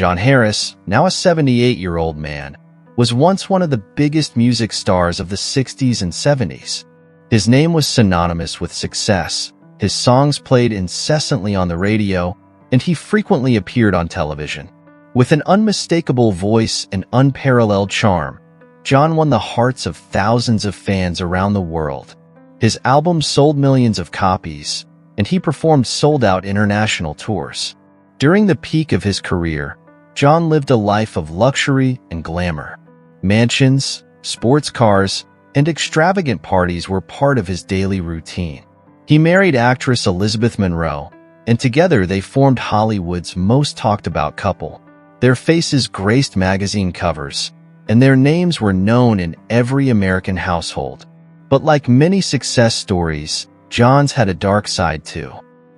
John Harris, now a 78-year-old man, was once one of the biggest music stars of the 60s and 70s. His name was synonymous with success. His songs played incessantly on the radio, and he frequently appeared on television. With an unmistakable voice and unparalleled charm, John won the hearts of thousands of fans around the world. His albums sold millions of copies, and he performed sold-out international tours. During the peak of his career, John lived a life of luxury and glamour. Mansions, sports cars, and extravagant parties were part of his daily routine. He married actress Elizabeth Monroe, and together they formed Hollywood's most talked-about couple. Their faces graced magazine covers, and their names were known in every American household. But like many success stories, John's had a dark side too.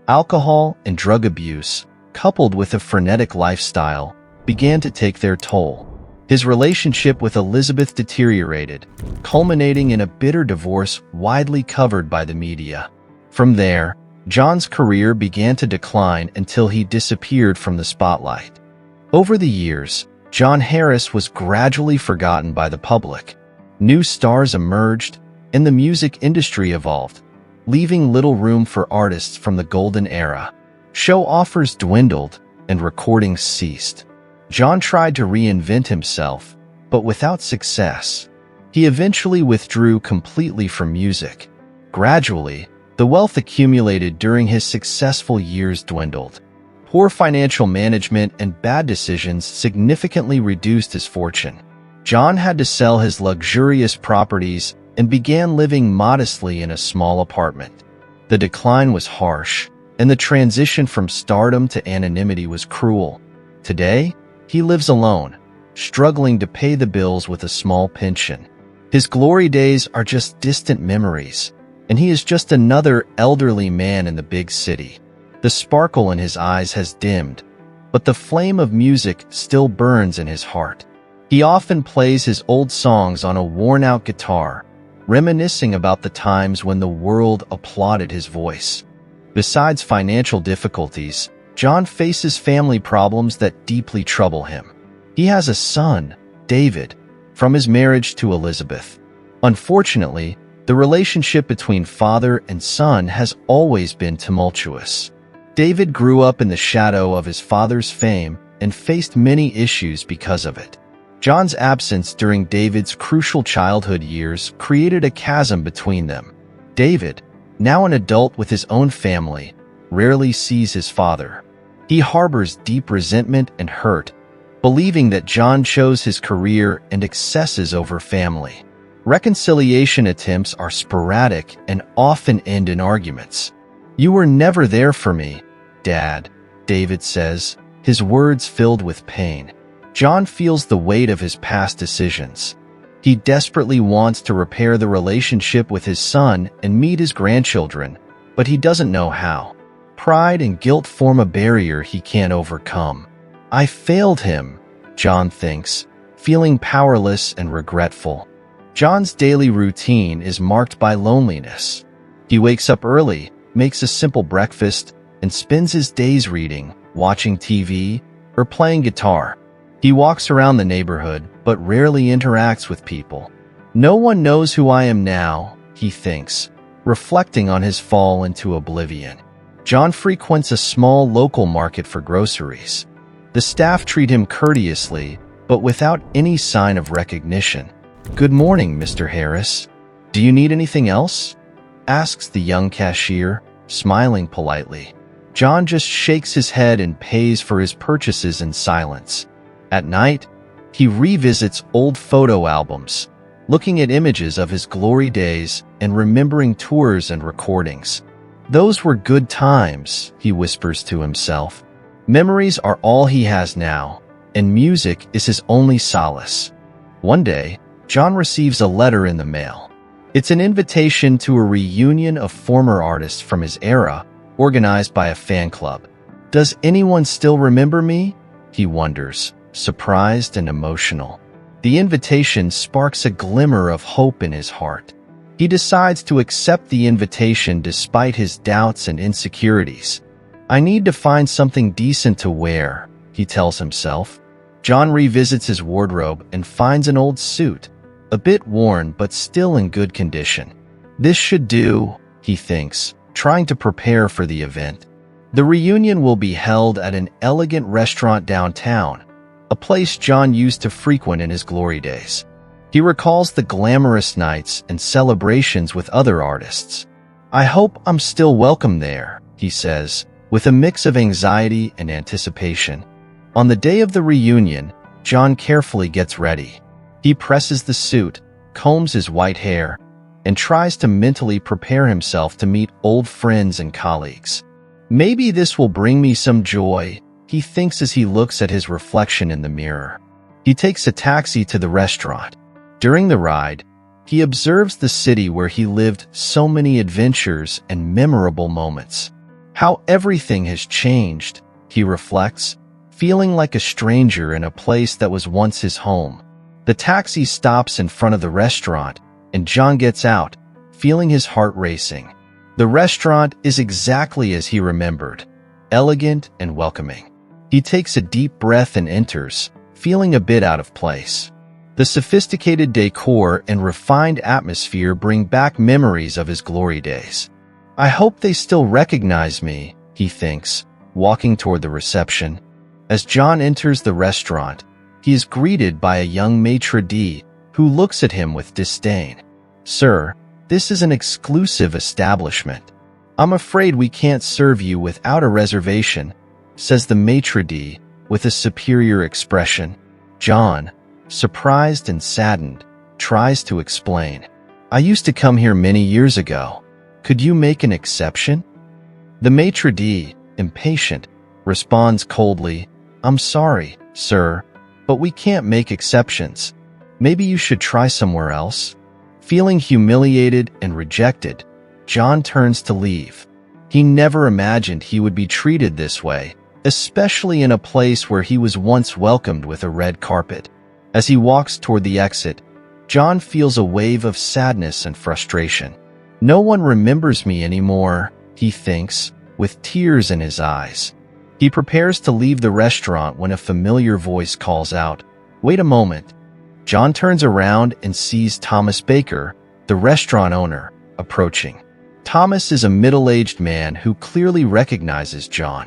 Alcohol and drug abuse, coupled with a frenetic lifestyle, began to take their toll. His relationship with Elizabeth deteriorated, culminating in a bitter divorce widely covered by the media. From there, John's career began to decline until he disappeared from the spotlight. Over the years, John Harris was gradually forgotten by the public. New stars emerged, and the music industry evolved, leaving little room for artists from the golden era. Show offers dwindled, and recordings ceased. John tried to reinvent himself, but without success. He eventually withdrew completely from music. Gradually, the wealth accumulated during his successful years dwindled. Poor financial management and bad decisions significantly reduced his fortune. John had to sell his luxurious properties and began living modestly in a small apartment. The decline was harsh, and the transition from stardom to anonymity was cruel. Today, he lives alone, struggling to pay the bills with a small pension. His glory days are just distant memories, and he is just another elderly man in the big city. The sparkle in his eyes has dimmed, but the flame of music still burns in his heart. He often plays his old songs on a worn-out guitar, reminiscing about the times when the world applauded his voice. Besides financial difficulties, John faces family problems that deeply trouble him. He has a son, David, from his marriage to Elizabeth. Unfortunately, the relationship between father and son has always been tumultuous. David grew up in the shadow of his father's fame and faced many issues because of it. John's absence during David's crucial childhood years created a chasm between them. David, now an adult with his own family, rarely sees his father. He harbors deep resentment and hurt, believing that John chose his career and excesses over family. Reconciliation attempts are sporadic and often end in arguments. "You were never there for me, Dad," David says, his words filled with pain. John feels the weight of his past decisions. He desperately wants to repair the relationship with his son and meet his grandchildren, but he doesn't know how. Pride and guilt form a barrier he can't overcome. "I failed him," John thinks, feeling powerless and regretful. John's daily routine is marked by loneliness. He wakes up early, makes a simple breakfast, and spends his days reading, watching TV, or playing guitar. He walks around the neighborhood, but rarely interacts with people. "No one knows who I am now," he thinks, reflecting on his fall into oblivion. John frequents a small local market for groceries. The staff treat him courteously, but without any sign of recognition. "Good morning, Mr. Harris. Do you need anything else?" asks the young cashier, smiling politely. John just shakes his head and pays for his purchases in silence. At night, he revisits old photo albums, looking at images of his glory days and remembering tours and recordings. "Those were good times," he whispers to himself. Memories are all he has now, and music is his only solace. One day, John receives a letter in the mail. It's an invitation to a reunion of former artists from his era, organized by a fan club. "Does anyone still remember me?" he wonders, surprised and emotional. The invitation sparks a glimmer of hope in his heart. He decides to accept the invitation despite his doubts and insecurities. "I need to find something decent to wear," he tells himself. John revisits his wardrobe and finds an old suit, a bit worn but still in good condition. This should do, he thinks, trying to prepare for the event. The reunion will be held at an elegant restaurant downtown, a place John used to frequent in his glory days. He recalls the glamorous nights and celebrations with other artists. "I hope I'm still welcome there," he says, with a mix of anxiety and anticipation. On the day of the reunion, John carefully gets ready. He presses the suit, combs his white hair, and tries to mentally prepare himself to meet old friends and colleagues. "Maybe this will bring me some joy," he thinks as he looks at his reflection in the mirror. He takes a taxi to the restaurant. During the ride, he observes the city where he lived so many adventures and memorable moments. How everything has changed, he reflects, feeling like a stranger in a place that was once his home. The taxi stops in front of the restaurant, and John gets out, feeling his heart racing. The restaurant is exactly as he remembered, elegant and welcoming. He takes a deep breath and enters, feeling a bit out of place. The sophisticated decor and refined atmosphere bring back memories of his glory days. "I hope they still recognize me," he thinks, walking toward the reception. As John enters the restaurant, he is greeted by a young maitre d' who looks at him with disdain. "Sir, this is an exclusive establishment. I'm afraid we can't serve you without a reservation," says the maitre d' with a superior expression. John, surprised and saddened, tries to explain. "I used to come here many years ago. Could you make an exception?" The maitre d', impatient, responds coldly, "I'm sorry, sir, but we can't make exceptions. Maybe you should try somewhere else." Feeling humiliated and rejected, John turns to leave. He never imagined he would be treated this way, especially in a place where he was once welcomed with a red carpet. As he walks toward the exit, John feels a wave of sadness and frustration. "No one remembers me anymore," he thinks, with tears in his eyes. He prepares to leave the restaurant when a familiar voice calls out, "Wait a moment." John turns around and sees Thomas Baker, the restaurant owner, approaching. Thomas is a middle-aged man who clearly recognizes John.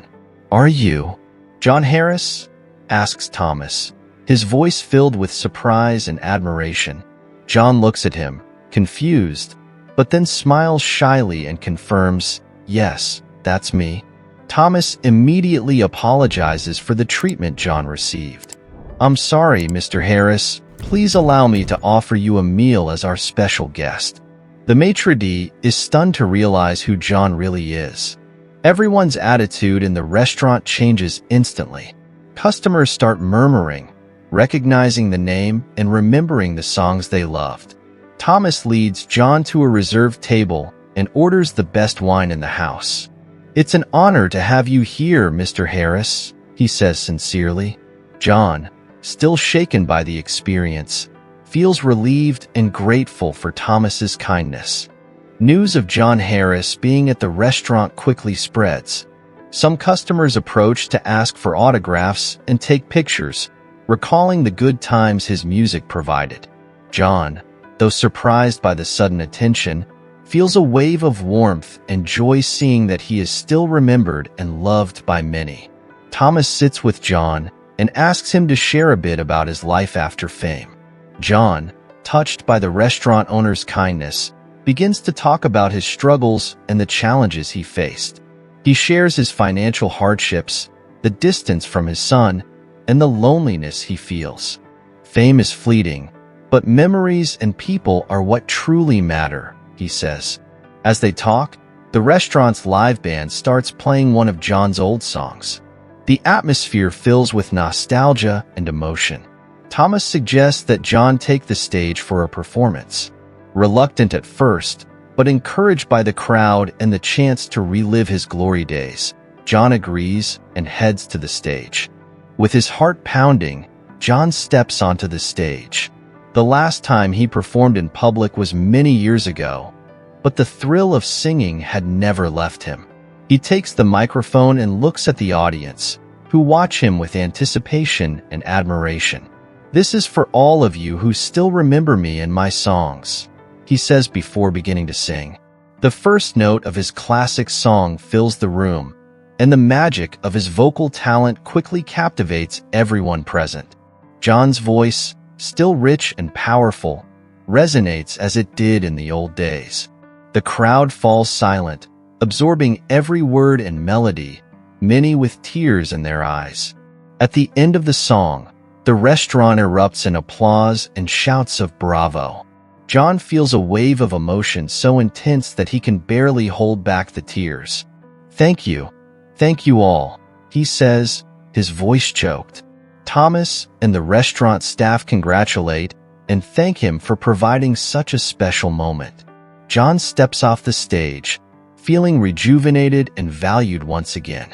"Are you John Harris?" asks Thomas, his voice filled with surprise and admiration. John looks at him, confused, but then smiles shyly and confirms, "Yes, that's me." Thomas immediately apologizes for the treatment John received. "I'm sorry, Mr. Harris. Please allow me to offer you a meal as our special guest." The maitre d' is stunned to realize who John really is. Everyone's attitude in the restaurant changes instantly. Customers start murmuring, recognizing the name and remembering the songs they loved. Thomas leads John to a reserved table and orders the best wine in the house. "It's an honor to have you here, Mr. Harris," he says sincerely. John, still shaken by the experience, feels relieved and grateful for Thomas's kindness. News of John Harris being at the restaurant quickly spreads. Some customers approach to ask for autographs and take pictures, recalling the good times his music provided. John, though surprised by the sudden attention, feels a wave of warmth and joy seeing that he is still remembered and loved by many. Thomas sits with John and asks him to share a bit about his life after fame. John, touched by the restaurant owner's kindness, begins to talk about his struggles and the challenges he faced. He shares his financial hardships, the distance from his son, and the loneliness he feels. Fame is fleeting, but memories and people are what truly matter, he says. As they talk, the restaurant's live band starts playing one of John's old songs. The atmosphere fills with nostalgia and emotion. Thomas suggests that John take the stage for a performance. Reluctant at first, but encouraged by the crowd and the chance to relive his glory days, John agrees and heads to the stage. With his heart pounding, John steps onto the stage. The last time he performed in public was many years ago, but the thrill of singing had never left him. He takes the microphone and looks at the audience, who who watch him with anticipation and admiration. "This is for all of you who still remember me and my songs," he says before beginning to sing. The first note of his classic song fills the room, and the magic of his vocal talent quickly captivates everyone present. John's voice, still rich and powerful, resonates as it did in the old days. The crowd falls silent, absorbing every word and melody, many with tears in their eyes. At the end of the song, the restaurant erupts in applause and shouts of bravo. John feels a wave of emotion so intense that he can barely hold back the tears. Thank you all," he says, his voice choked. Thomas and the restaurant staff congratulate and thank him for providing such a special moment. John steps off the stage, feeling rejuvenated and valued once again.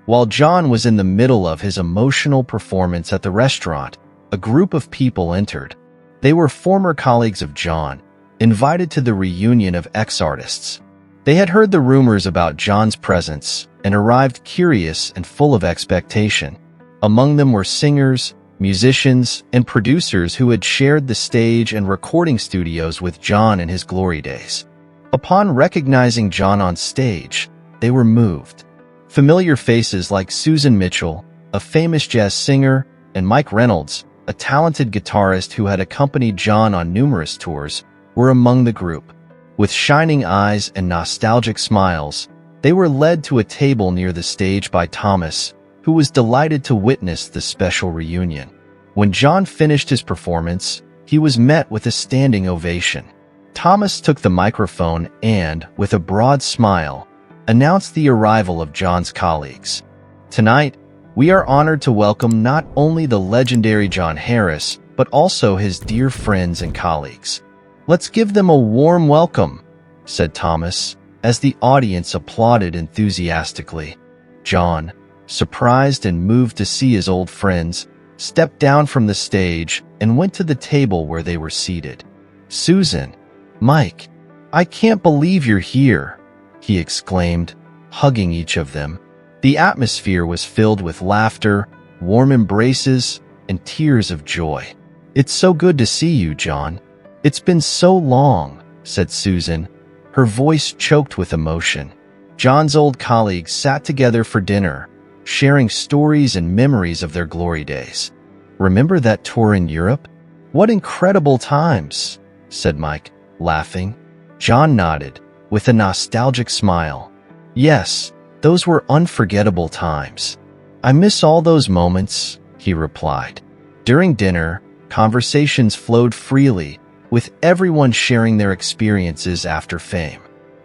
While John was in the middle of his emotional performance at the restaurant, a group of people entered. They were former colleagues of John, invited to the reunion of ex-artists. They had heard the rumors about John's presence and arrived curious and full of expectation. Among them were singers, musicians, and producers who had shared the stage and recording studios with John in his glory days. Upon recognizing John on stage, they were moved. Familiar faces like Susan Mitchell, a famous jazz singer, and Mike Reynolds, a talented guitarist who had accompanied John on numerous tours, were among the group. With shining eyes and nostalgic smiles, they were led to a table near the stage by Thomas, who was delighted to witness the special reunion. When John finished his performance, he was met with a standing ovation. Thomas took the microphone and, with a broad smile, announced the arrival of John's colleagues. "Tonight, we are honored to welcome not only the legendary John Harris, but also his dear friends and colleagues. Let's give them a warm welcome," said Thomas, as the audience applauded enthusiastically. John, surprised and moved to see his old friends, stepped down from the stage and went to the table where they were seated. "Susan, Mike, I can't believe you're here," he exclaimed, hugging each of them. The atmosphere was filled with laughter, warm embraces, and tears of joy. "It's so good to see you, John. It's been so long," said Susan, her voice choked with emotion. John's old colleagues sat together for dinner, sharing stories and memories of their glory days. "Remember that tour in Europe? What incredible times," said Mike, laughing. John nodded, with a nostalgic smile. "Yes, those were unforgettable times. I miss all those moments," he replied. During dinner, conversations flowed freely, with everyone sharing their experiences after fame.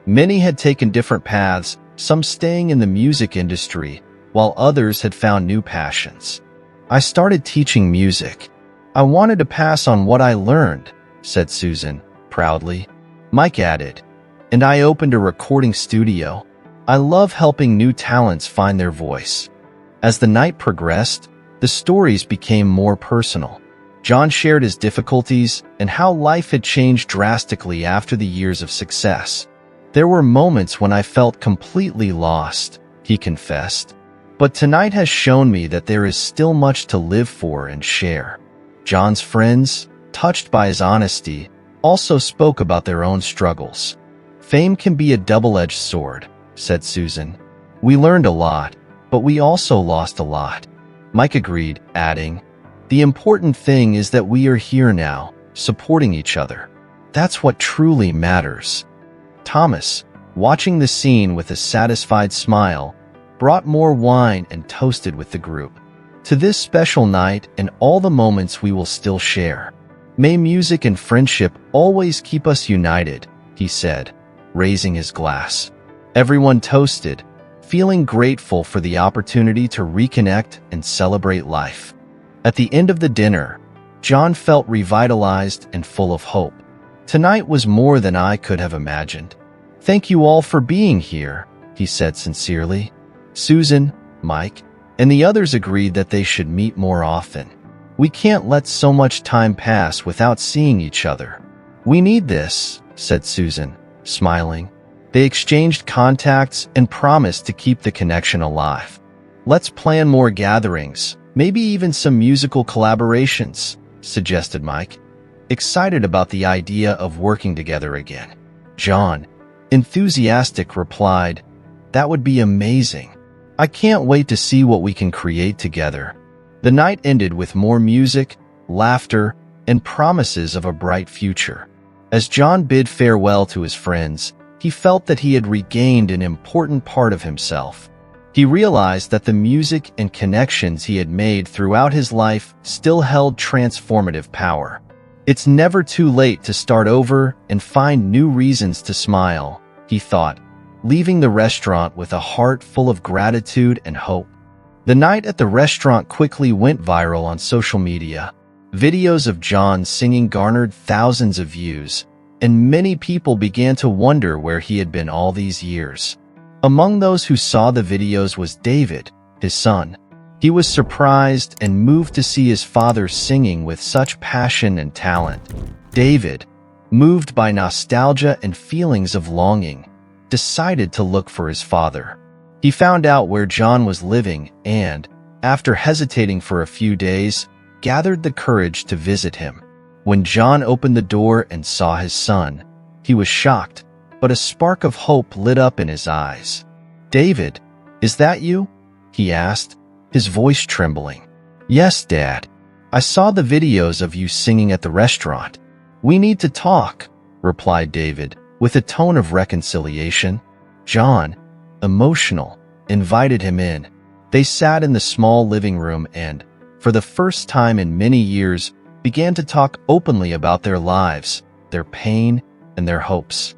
Many had taken different paths, some staying in the music industry, while others had found new passions. "I started teaching music. I wanted to pass on what I learned," said Susan, proudly. Mike added, "And I opened a recording studio. I love helping new talents find their voice." As the night progressed, the stories became more personal. John shared his difficulties and how life had changed drastically after the years of success. "There were moments when I felt completely lost," he confessed. "But tonight has shown me that there is still much to live for and share." John's friends, touched by his honesty, also spoke about their own struggles. "Fame can be a double-edged sword," said Susan. "We learned a lot, but we also lost a lot." Mike agreed, adding, "The important thing is that we are here now, supporting each other. That's what truly matters." Thomas, watching the scene with a satisfied smile, brought more wine and toasted with the group. "To this special night and all the moments we will still share. May music and friendship always keep us united," he said, raising his glass. Everyone toasted, feeling grateful for the opportunity to reconnect and celebrate life. At the end of the dinner, John felt revitalized and full of hope. "Tonight was more than I could have imagined. Thank you all for being here," he said sincerely. Susan, Mike, and the others agreed that they should meet more often. "We can't let so much time pass without seeing each other. We need this," said Susan, smiling. They exchanged contacts and promised to keep the connection alive. Let's plan more gatherings, maybe even some musical collaborations, suggested Mike, excited about the idea of working together again. John, enthusiastic, replied, "That would be amazing. I can't wait to see what we can create together." The night ended with more music, laughter, and promises of a bright future. As John bid farewell to his friends, he felt that he had regained an important part of himself. He realized that the music and connections he had made throughout his life still held transformative power. It's never too late to start over and find new reasons to smile, he thought, leaving the restaurant with a heart full of gratitude and hope. The night at the restaurant quickly went viral on social media. Videos of John singing garnered thousands of views, and many people began to wonder where he had been all these years. Among those who saw the videos was David, his son. He was surprised and moved to see his father singing with such passion and talent. David, moved by nostalgia and feelings of longing, decided to look for his father. He found out where John was living and, after hesitating for a few days, gathered the courage to visit him. When John opened the door and saw his son, he was shocked, but a spark of hope lit up in his eyes. "David, is that you?" he asked, his voice trembling. "Yes, Dad. I saw the videos of you singing at the restaurant. We need to talk," replied David, with a tone of reconciliation. John, emotional, invited him in. They sat in the small living room and, for the first time in many years, began to talk openly about their lives, their pain, and their hopes.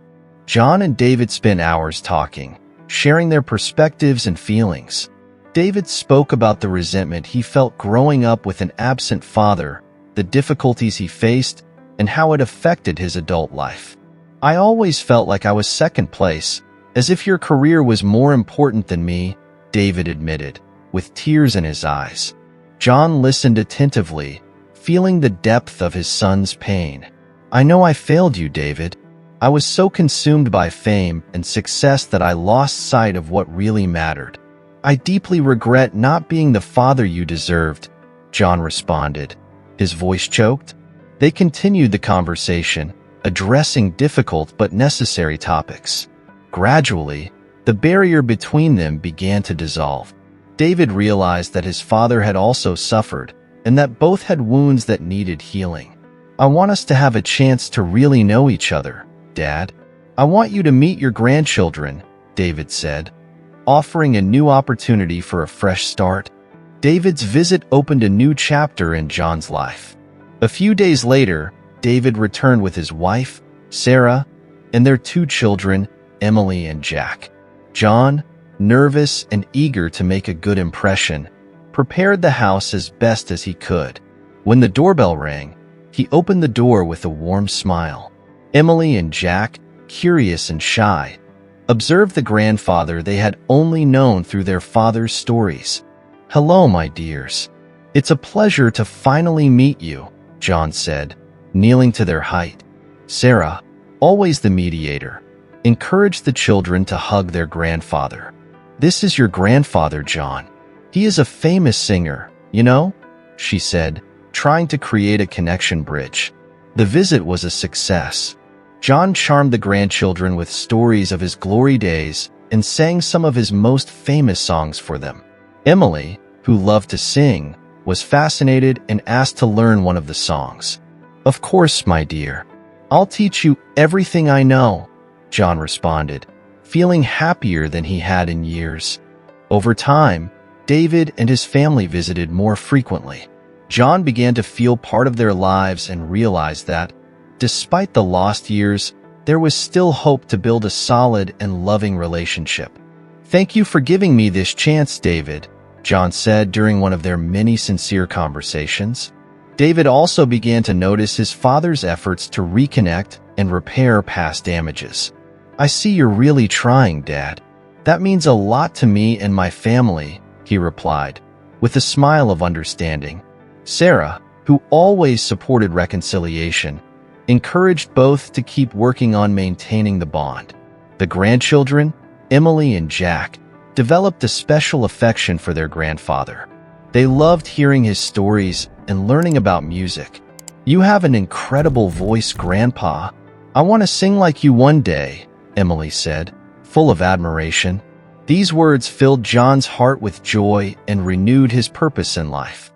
John and David spent hours talking, sharing their perspectives and feelings. David spoke about the resentment he felt growing up with an absent father, the difficulties he faced, and how it affected his adult life. "I always felt like I was second place, as if your career was more important than me," David admitted, with tears in his eyes. John listened attentively, feeling the depth of his son's pain. "I know I failed you, David. I was so consumed by fame and success that I lost sight of what really mattered. I deeply regret not being the father you deserved," John responded, his voice choked. They continued the conversation, addressing difficult but necessary topics. Gradually, the barrier between them began to dissolve. David realized that his father had also suffered, and that both had wounds that needed healing. "I want us to have a chance to really know each other, Dad. I want you to meet your grandchildren," David said, offering a new opportunity for a fresh start. David's visit opened a new chapter in John's life. A few days later, David returned with his wife, Sarah, and their two children, Emily and Jack. John, nervous and eager to make a good impression, prepared the house as best as he could. When the doorbell rang, he opened the door with a warm smile. Emily and Jack, curious and shy, observed the grandfather they had only known through their father's stories. "Hello, my dears. It's a pleasure to finally meet you," John said, kneeling to their height. Sarah, always the mediator, encouraged the children to hug their grandfather. "This is your grandfather, John. He is a famous singer, you know," she said, trying to create a connection bridge. The visit was a success. John charmed the grandchildren with stories of his glory days and sang some of his most famous songs for them. Emily, who loved to sing, was fascinated and asked to learn one of the songs. "Of course, my dear. I'll teach you everything I know," John responded, feeling happier than he had in years. Over time, David and his family visited more frequently. John began to feel part of their lives and realized that, despite the lost years, there was still hope to build a solid and loving relationship. "Thank you for giving me this chance, David," John said during one of their many sincere conversations. David also began to notice his father's efforts to reconnect and repair past damages. "I see you're really trying, Dad. That means a lot to me and my family," he replied, with a smile of understanding. Sarah, who always supported reconciliation, encouraged both to keep working on maintaining the bond. The grandchildren, Emily and Jack, developed a special affection for their grandfather. They loved hearing his stories and learning about music. "You have an incredible voice, Grandpa. I want to sing like you one day," Emily said, full of admiration. These words filled John's heart with joy and renewed his purpose in life.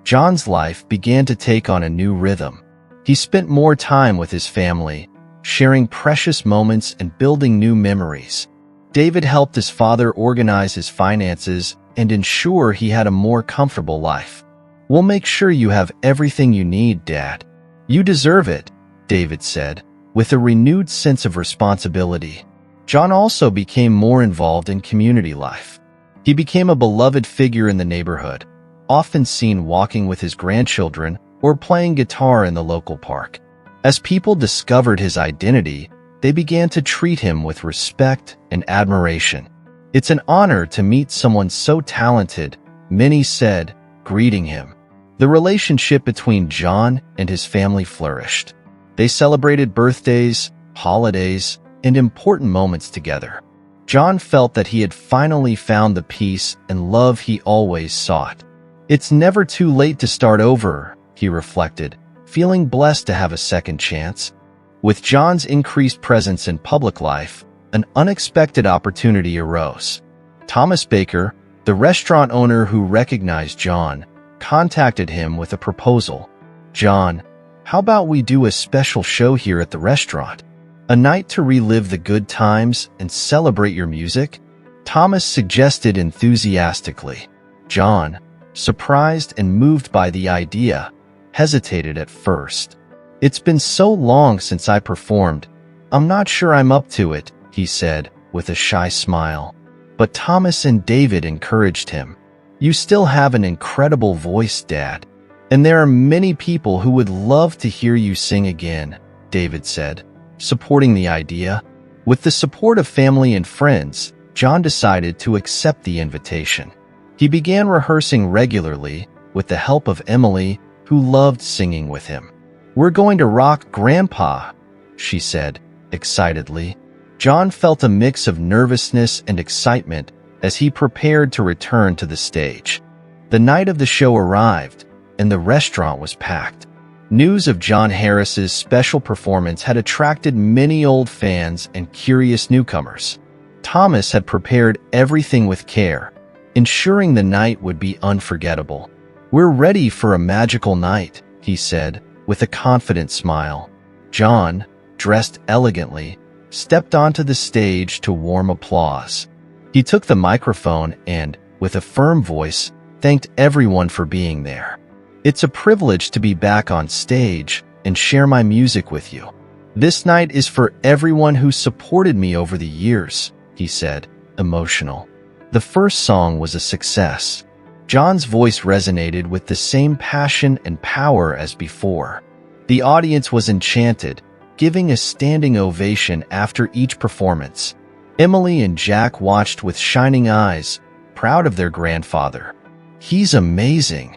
John's life began to take on a new rhythm. He spent more time with his family, sharing precious moments and building new memories. David helped his father organize his finances and ensure he had a more comfortable life. "We'll make sure you have everything you need, Dad. You deserve it," David said, with a renewed sense of responsibility. John also became more involved in community life. He became a beloved figure in the neighborhood, often seen walking with his grandchildren or playing guitar in the local park. As people discovered his identity, they began to treat him with respect and admiration. "It's an honor to meet someone so talented," many said, greeting him. The relationship between John and his family flourished. They celebrated birthdays, holidays, and important moments together. John felt that he had finally found the peace and love he always sought. "It's never too late to start over," he reflected, feeling blessed to have a second chance. With John's increased presence in public life, an unexpected opportunity arose. Thomas Baker, the restaurant owner who recognized John, contacted him with a proposal. "John, how about we do a special show here at the restaurant? A night to relive the good times and celebrate your music?" Thomas suggested enthusiastically. John, surprised and moved by the idea, hesitated at first. "It's been so long since I performed. I'm not sure I'm up to it," he said, with a shy smile. But Thomas and David encouraged him. "You still have an incredible voice, Dad, and there are many people who would love to hear you sing again," David said, supporting the idea. With the support of family and friends, John decided to accept the invitation. He began rehearsing regularly with the help of Emily, who loved singing with him. "We're going to rock, Grandpa," she said, excitedly. John felt a mix of nervousness and excitement as he prepared to return to the stage. The night of the show arrived, and the restaurant was packed. News of John Harris's special performance had attracted many old fans and curious newcomers. Thomas had prepared everything with care, ensuring the night would be unforgettable. "We're ready for a magical night," he said, with a confident smile. John, dressed elegantly, stepped onto the stage to warm applause. He took the microphone and, with a firm voice, thanked everyone for being there. "It's a privilege to be back on stage and share my music with you. This night is for everyone who supported me over the years," he said, emotional. The first song was a success. John's voice resonated with the same passion and power as before. The audience was enchanted, giving a standing ovation after each performance. Emily and Jack watched with shining eyes, proud of their grandfather. "He's amazing,"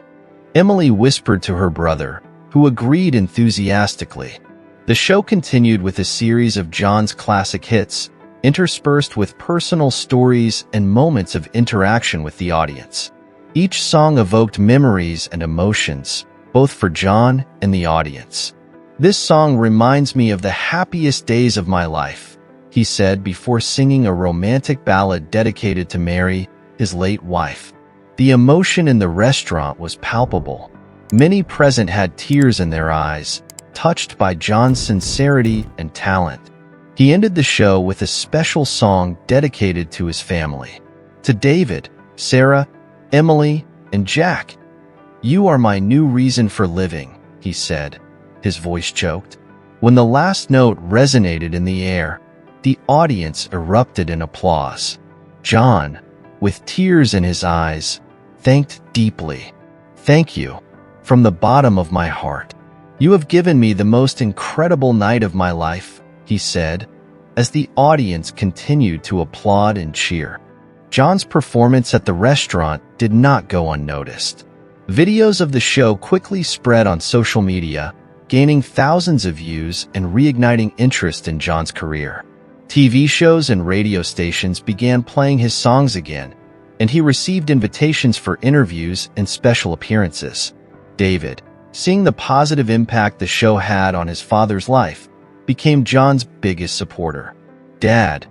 Emily whispered to her brother, who agreed enthusiastically. The show continued with a series of John's classic hits, interspersed with personal stories and moments of interaction with the audience. Each song evoked memories and emotions, both for John and the audience. "This song reminds me of the happiest days of my life," he said before singing a romantic ballad dedicated to Mary, his late wife. The emotion in the restaurant was palpable. Many present had tears in their eyes, touched by John's sincerity and talent. He ended the show with a special song dedicated to his family. "To David, Sarah, Emily, and Jack, you are my new reason for living," he said, his voice choked. When the last note resonated in the air, the audience erupted in applause. John, with tears in his eyes, thanked deeply. "Thank you, from the bottom of my heart. You have given me the most incredible night of my life," he said, as the audience continued to applaud and cheer. John's performance at the restaurant did not go unnoticed. Videos of the show quickly spread on social media, gaining thousands of views and reigniting interest in John's career. TV shows and radio stations began playing his songs again, and he received invitations for interviews and special appearances. David, seeing the positive impact the show had on his father's life, became John's biggest supporter. "Dad,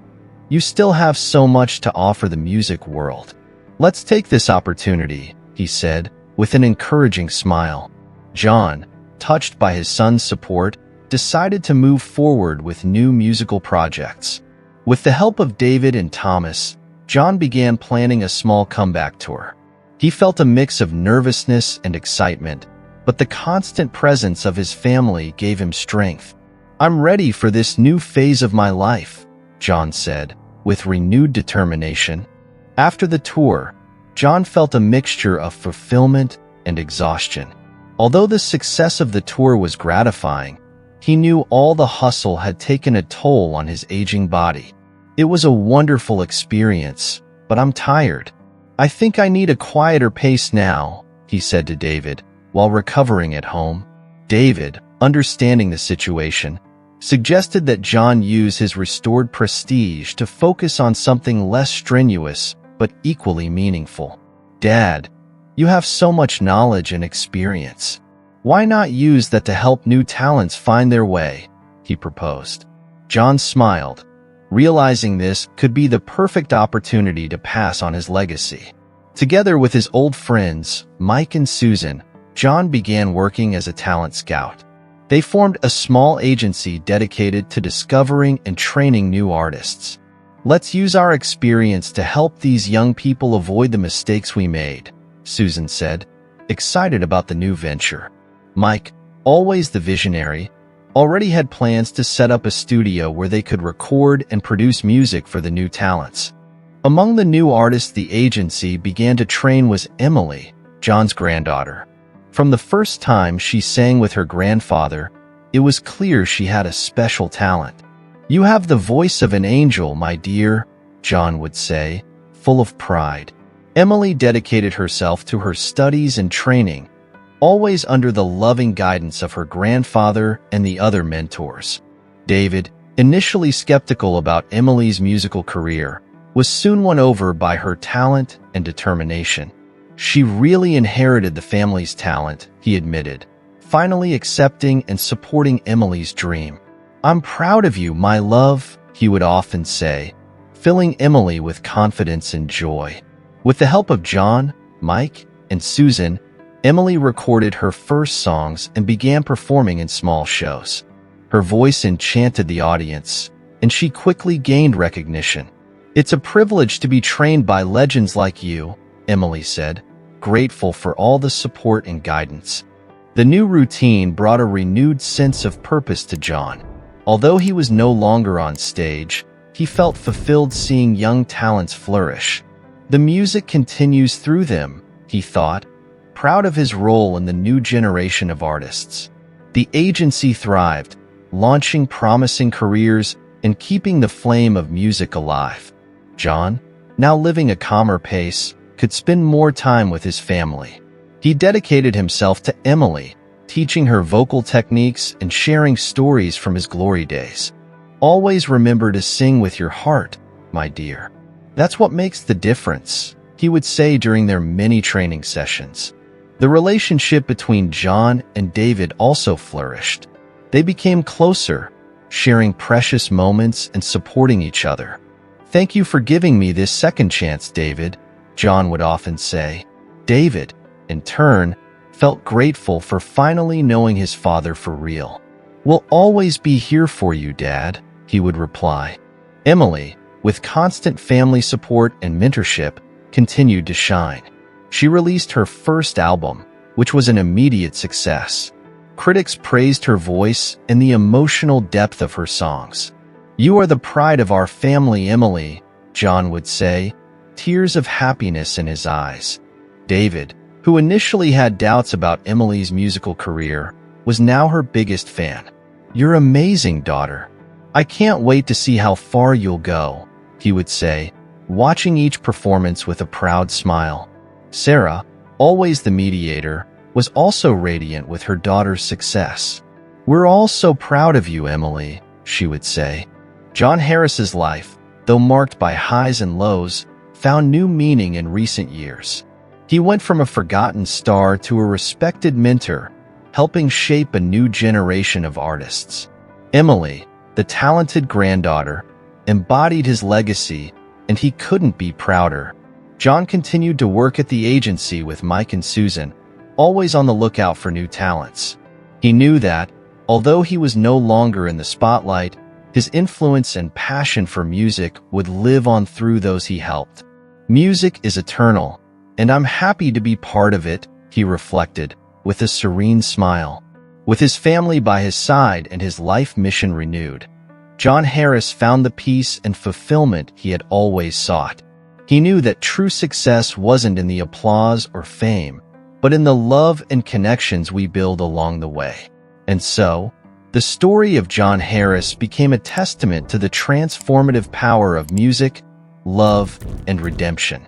you still have so much to offer the music world. Let's take this opportunity," he said, with an encouraging smile. John, touched by his son's support, decided to move forward with new musical projects. With the help of David and Thomas, John began planning a small comeback tour. He felt a mix of nervousness and excitement, but the constant presence of his family gave him strength. "I'm ready for this new phase of my life," John said, with renewed determination. After the tour, John felt a mixture of fulfillment and exhaustion. Although the success of the tour was gratifying, he knew all the hustle had taken a toll on his aging body. "It was a wonderful experience, but I'm tired. I think I need a quieter pace now," he said to David, while recovering at home. David, understanding the situation, suggested that John use his restored prestige to focus on something less strenuous but equally meaningful. "Dad, you have so much knowledge and experience. Why not use that to help new talents find their way?" he proposed. John smiled, realizing this could be the perfect opportunity to pass on his legacy. Together with his old friends, Mike and Susan, John began working as a talent scout. They formed a small agency dedicated to discovering and training new artists. "Let's use our experience to help these young people avoid the mistakes we made," Susan said, excited about the new venture. Mike, always the visionary, already had plans to set up a studio where they could record and produce music for the new talents. Among the new artists the agency began to train was Emily, John's granddaughter. From the first time she sang with her grandfather, it was clear she had a special talent. "You have the voice of an angel, my dear," John would say, full of pride. Emily dedicated herself to her studies and training, always under the loving guidance of her grandfather and the other mentors. David, initially skeptical about Emily's musical career, was soon won over by her talent and determination. "She really inherited the family's talent," he admitted, finally accepting and supporting Emily's dream. "I'm proud of you, my love," he would often say, filling Emily with confidence and joy. With the help of John, Mike, and Susan, Emily recorded her first songs and began performing in small shows. Her voice enchanted the audience, and she quickly gained recognition. "It's a privilege to be trained by legends like you," Emily said, grateful for all the support and guidance. The new routine brought a renewed sense of purpose to John. Although he was no longer on stage, he felt fulfilled seeing young talents flourish. "The music continues through them," he thought, proud of his role in the new generation of artists. The agency thrived, launching promising careers and keeping the flame of music alive. John, now living a calmer pace, could spend more time with his family. He dedicated himself to Emily, teaching her vocal techniques and sharing stories from his glory days. "Always remember to sing with your heart, my dear. That's what makes the difference," he would say during their many training sessions. The relationship between John and David also flourished. They became closer, sharing precious moments and supporting each other. "Thank you for giving me this second chance, David," John would often say. David, in turn, felt grateful for finally knowing his father for real. "We'll always be here for you, Dad," he would reply. Emily, with constant family support and mentorship, continued to shine. She released her first album, which was an immediate success. Critics praised her voice and the emotional depth of her songs. "You are the pride of our family, Emily," John would say, tears of happiness in his eyes. David, who initially had doubts about Emily's musical career, was now her biggest fan. "You're amazing, daughter. I can't wait to see how far you'll go," he would say, watching each performance with a proud smile. Sarah, always the mediator, was also radiant with her daughter's success. "We're all so proud of you, Emily," she would say. John Harris's life, though marked by highs and lows, found new meaning in recent years. He went from a forgotten star to a respected mentor, helping shape a new generation of artists. Emily, the talented granddaughter, embodied his legacy, and he couldn't be prouder. John continued to work at the agency with Mike and Susan, always on the lookout for new talents. He knew that, although he was no longer in the spotlight, his influence and passion for music would live on through those he helped. Music is eternal, and I'm happy to be part of it, he reflected, with a serene smile. With his family by his side and his life mission renewed, John Harris found the peace and fulfillment he had always sought. He knew that true success wasn't in the applause or fame, but in the love and connections we build along the way. And so, the story of John Harris became a testament to the transformative power of music, love, and redemption.